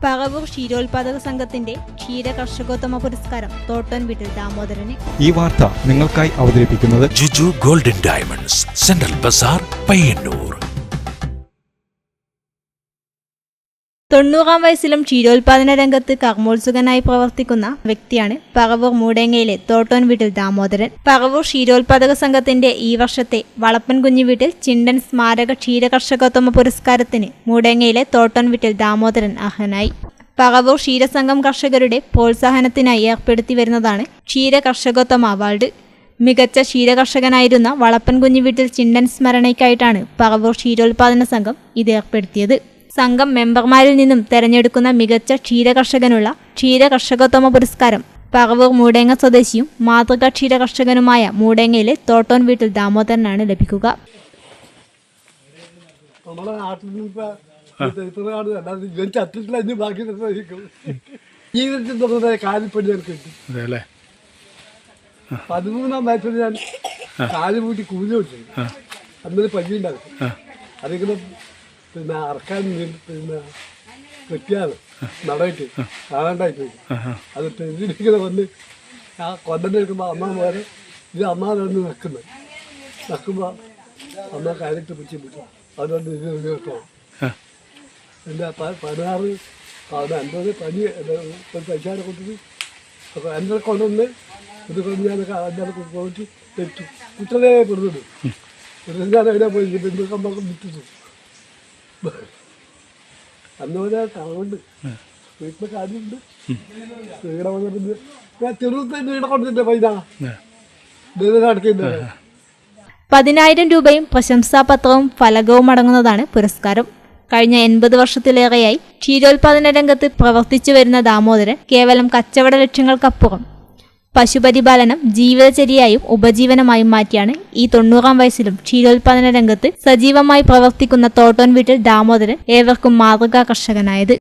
പറവൂർ ക്ഷീരോത്പാദക സംഘത്തിന്റെ ക്ഷീര കർഷകോത്തമ പുരസ്കാരം തോട്ടോൻ വീട്ടിൽ ദാമോദരന്. ഈ വാർത്ത നിങ്ങൾക്കായി അവതരിപ്പിക്കുന്നത് Juju golden diamonds, central Bazar, Payyanur. 90-ാം വയസ്സിലും ക്ഷീരോത്പാദന രംഗത്ത് കർമ്മോത്സുകനായി പ്രവർത്തിക്കുന്ന വ്യക്തിയാണ് പറവൂർ മൂടേങ്ങയിലെ തോട്ടോൻ വീട്ടിൽ ദാമോദരൻ. പറവൂർ ക്ഷീരോത്പാദക സംഘത്തിന്റെ ഈ വർഷത്തെ വളപ്പൻ കുഞ്ഞുവീട്ടിൽ ചിണ്ടൻ സ്മാരക ക്ഷീര കർഷകോത്തമ പുരസ്കാരത്തിന് മൂടേങ്ങയിലെ തോട്ടോൻ വീട്ടിൽ ദാമോദരൻ അർഹനായി. പറവൂർ ക്ഷീരസംഘം കർഷകരുടെ പ്രോത്സാഹനത്തിനായി ഏർപ്പെടുത്തി വരുന്നതാണ് ക്ഷീര കർഷകോത്തമ അവാർഡ്. മികച്ച ക്ഷീരകർഷകനായിരുന്ന വളപ്പൻ കുഞ്ഞുവീട്ടിൽ ചിണ്ടൻ സ്മരണയ്ക്കായിട്ടാണ് പറവൂർ ക്ഷീരോത്പാദന സംഘം ഇത് ഏർപ്പെടുത്തിയത്. സംഘം മെമ്പർമാരിൽ നിന്നും തെരഞ്ഞെടുക്കുന്ന മികച്ച ക്ഷീരകർഷകനുള്ള ക്ഷീരകർഷകോത്തമ പുരസ്കാരം പറവൂർ മൂടേങ്ങ സ്വദേശിയും മാതൃകാ ക്ഷീരകർഷകനുമായ മൂടേങ്ങയിലെ തോട്ടോൻ വീട്ടിൽ ദാമോദരനാണ് ലഭിക്കുക. പതിമൂന്നാം വയസ്സിൽ ഞാൻ കാല് കൂട്ടി കൂലി വെച്ചു. അന്നൊരു പല്ലിയുണ്ടാകും. അതിങ്ങനെ പിന്നെ അറക്കാൻ പിന്നെ കെട്ടിയാണ് നടയിട്ട് കാണാണ്ടായിട്ട് പോയി. അത് പെരിങ്ങനെ വന്ന് ആ കൊണ്ടന്നെ എടുക്കുമ്പോൾ അമ്മ പോലെ ഇത് അമ്മാന്ന് നക്കുമ്പോൾ അമ്മ കാര്യത്ത് പിടിച്ച് പിടിച്ചു. അതുകൊണ്ട് ഇത് കേട്ടോ എൻ്റെ 16 50 പനി പൈസ കൊടുത്തിട്ട് അപ്പോൾ എന്നെ കൊണ്ടുവന്ന് ഇത് കൊണ്ട് ഞാനൊക്കെ അഞ്ചാറ് പോയിട്ട് തെറ്റു കുട്ടനെ കൊടുത്തിട്ടു. ഞാൻ എവിടെ പോയി ബന്ധുക്കമ്പൊക്കെ വിറ്റിട്ടു. അന്നോടെ കാണുന്നുണ്ട് വീട്ടിലെ കാര്യമുണ്ട്. ഇവിടെ വന്നിട്ട് ഞാൻ ചെറുപ്പത്തിൽ ഇവിടെ കൊണ്ടിട്ട് പൈസ നടക്കുന്നത്. 10,000 രൂപയും പ്രശംസാപത്രവും ഫലകവും അടങ്ങുന്നതാണ് പുരസ്കാരം. കഴിഞ്ഞ 80 വർഷത്തിലേറെയായി ക്ഷീരോത്പാദന രംഗത്ത് പ്രവർത്തിച്ചു വരുന്ന ദാമോദരൻ കേവലം കച്ചവട ലക്ഷ്യങ്ങൾക്കപ്പുറം പശുപരിപാലനം ജീവിതചര്യയായും ഉപജീവനമായും മാറ്റിയാണ് ഈ 90-ാം വയസ്സിലും ക്ഷീരോത്പാദന രംഗത്ത് സജീവമായി പ്രവർത്തിക്കുന്ന തോട്ടോൻ വീട്ടിൽ ദാമോദരൻ ഏവർക്കും മാതൃകാ കർഷകനായത്.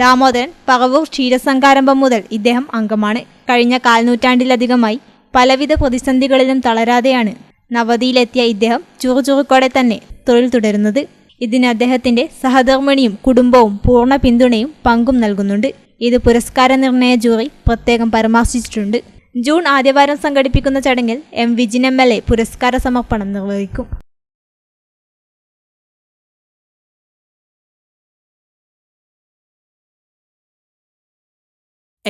ദാമോദരൻ പറവൂർ ക്ഷീരസംഘാരംഭം മുതൽ ഇദ്ദേഹം അംഗമാണ്. കഴിഞ്ഞ കാൽനൂറ്റാണ്ടിലധികമായി പലവിധ പ്രതിസന്ധികളിലും തളരാതെയാണ് നവതിയിലെത്തിയ ഇദ്ദേഹം ചുറുചുറുക്കോടെ തന്നെ തൊഴിൽ തുടരുന്നത്. ഇതിന് അദ്ദേഹത്തിന്റെ സഹധർമ്മിണിയും കുടുംബവും പൂർണ്ണ പിന്തുണയും പങ്കും നൽകുന്നുണ്ട്. ഇത് പുരസ്കാര നിർണയ ജൂറി പ്രത്യേകം പരാമർശിച്ചിട്ടുണ്ട്. ജൂൺ ആദ്യവാരം സംഘടിപ്പിക്കുന്ന ചടങ്ങിൽ എം വിജിൻ MLA പുരസ്കാര സമർപ്പണം നിർവഹിക്കും.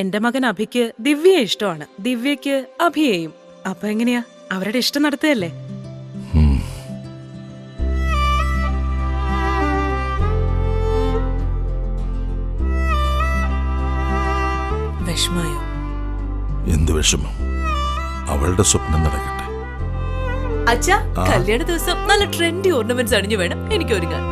എന്റെ മകൻ അഭിക്ക് ദിവ്യയെ ഇഷ്ടമാണ്, ദിവ്യക്ക് അഭിയെയും. അപ്പൊ എങ്ങനെയാ, അവരുടെ ഇഷ്ടം നടത്തുകയല്ലേ? വിഷമായോ? എന്ത് വിഷമം? അവളുടെ സ്വപ്നം നടക്കട്ടെ. അച്ഛാ, കല്യാണ ദിവസം നല്ല ട്രെൻഡി ഓർണമെന്റ്സ് അണിഞ്ഞു വേണം എനിക്ക് ഒരുങ്ങാൻ.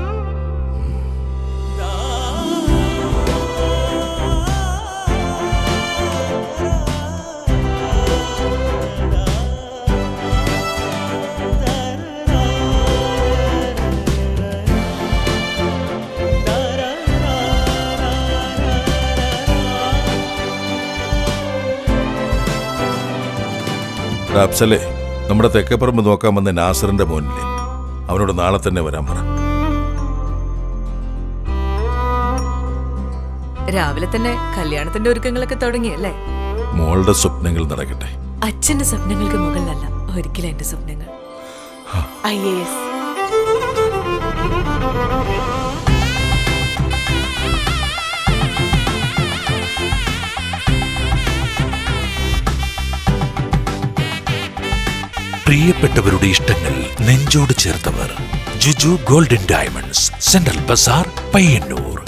അഫ്സലേ, നമ്മുടെ തെക്കേപ്പറമ്പ് നോക്കാൻ വന്ന നാസറിന്റെ മോനില്ലേ, അവനോട് നാളെ തന്നെ വരാൻ പറ. രാവിലെ തന്നെ കല്യാണത്തിന്റെ ഒരുക്കങ്ങളൊക്കെ തുടങ്ങിയല്ലേ? മോളുടെ സ്വപ്നങ്ങൾ നടക്കട്ടെ. അച്ഛന്റെ സ്വപ്നങ്ങൾക്ക് മുകളിലല്ല ഒരിക്കലും എന്റെ സ്വപ്നങ്ങൾ. IAS. പ്രിയപ്പെട്ടവരുടെ ഇഷ്ടങ്ങൾ നെഞ്ചോട് ചേർത്തവർ. Juju golden diamonds, central Bazar, Payyanur.